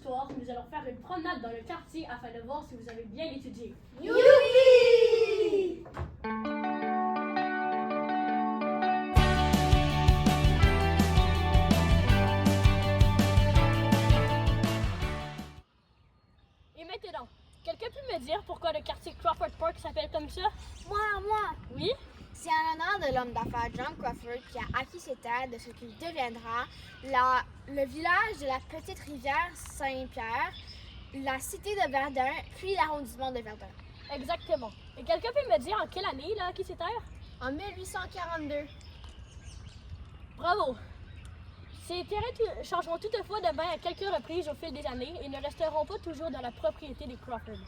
soir, nous allons faire une promenade dans le quartier afin de voir si vous avez bien étudié. Youpi! Et maintenant, quelqu'un peut me dire pourquoi le quartier Crawford Park s'appelle comme ça? Moi! Oui? C'est en l'honneur de l'homme d'affaires John Crawford qui a acquis ces terres de ce qu'il deviendra le village de la petite rivière Saint-Pierre, la cité de Verdun, puis l'arrondissement de Verdun. Exactement. Et quelqu'un peut me dire en quelle année il a acquis ces terres? En 1842. Bravo! Ces terrains changeront toutefois de bain à quelques reprises au fil des années et ne resteront pas toujours dans la propriété des Crawford.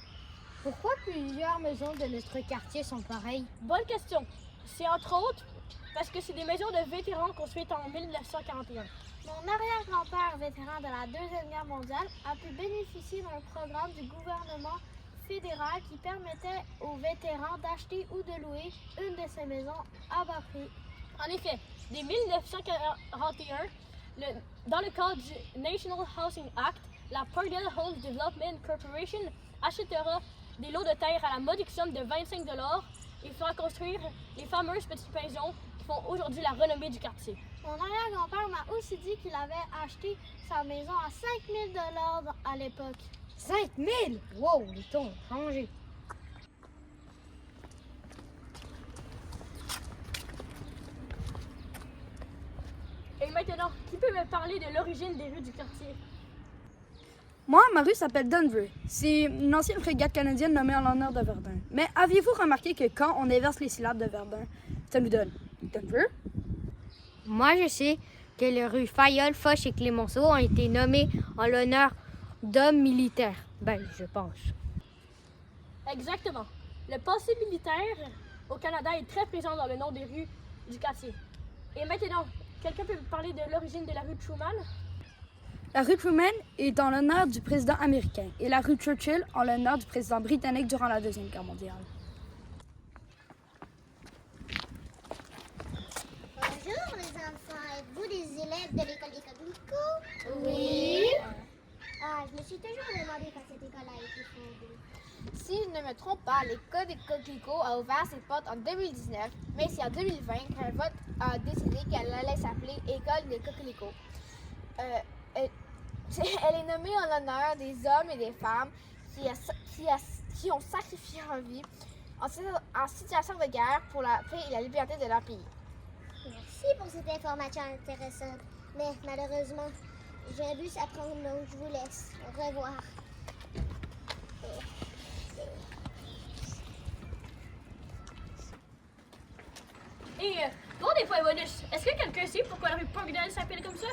Pourquoi plusieurs maisons de notre quartier sont pareilles? Bonne question. C'est entre autres parce que c'est des maisons de vétérans construites en 1941. Mon arrière-grand-père, vétéran de la Deuxième Guerre mondiale, a pu bénéficier d'un programme du gouvernement fédéral qui permettait aux vétérans d'acheter ou de louer une de ces maisons à bas prix. En effet, dès 1941, dans le cadre du National Housing Act, la Parkdale Homes Development Corporation achètera des lots de terre à la modique somme de 25 $ et fera construire les fameuses petites maisons qui font aujourd'hui la renommée du quartier. Mon arrière-grand-père m'a aussi dit qu'il avait acheté sa maison à 5 000 $ à l'époque. 5 000? Wow, les tons ont changé. Et maintenant, qui peut me parler de l'origine des rues du quartier? Moi, ma rue s'appelle Denver. C'est une ancienne frégate canadienne nommée en l'honneur de Verdun. Mais aviez-vous remarqué que quand on inverse les syllabes de Verdun, ça nous donne Denver? Moi, je sais que les rues Fayolle, Foch et Clémenceau ont été nommées en l'honneur d'hommes militaires. Ben, je pense. Exactement. Le passé militaire au Canada est très présent dans le nom des rues du quartier. Et maintenant, quelqu'un peut me parler de l'origine de la rue Truman? La rue Truman est en l'honneur du président américain et la rue Churchill en l'honneur du président britannique durant la Deuxième Guerre mondiale. Bonjour les enfants, êtes-vous des élèves de l'école des Coquelicots? Oui. Je me suis toujours demandé quand cette école a été fondée. Si je ne me trompe pas, l'école des Coquelicots a ouvert ses portes en 2019, mais c'est en 2020 qu'un vote a décidé qu'elle allait s'appeler École des Coquelicots. Elle est nommée en l'honneur des hommes et des femmes qui ont sacrifié leur vie en situation de guerre pour la paix et la liberté de leur pays. Merci pour cette information intéressante. Mais malheureusement, j'ai un bus à prendre, donc je vous laisse. Au revoir. Et bon, des fois, bonus, est-ce que quelqu'un sait pourquoi la rue Parkdale s'appelle comme ça?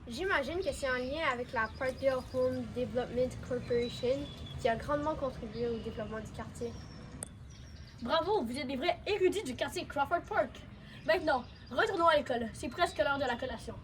J'imagine que c'est en lien avec la Parkdale Home Development Corporation qui a grandement contribué au développement du quartier. Bravo, vous êtes des vrais érudits du quartier Crawford Park. Maintenant, retournons à l'école. C'est presque l'heure de la collation.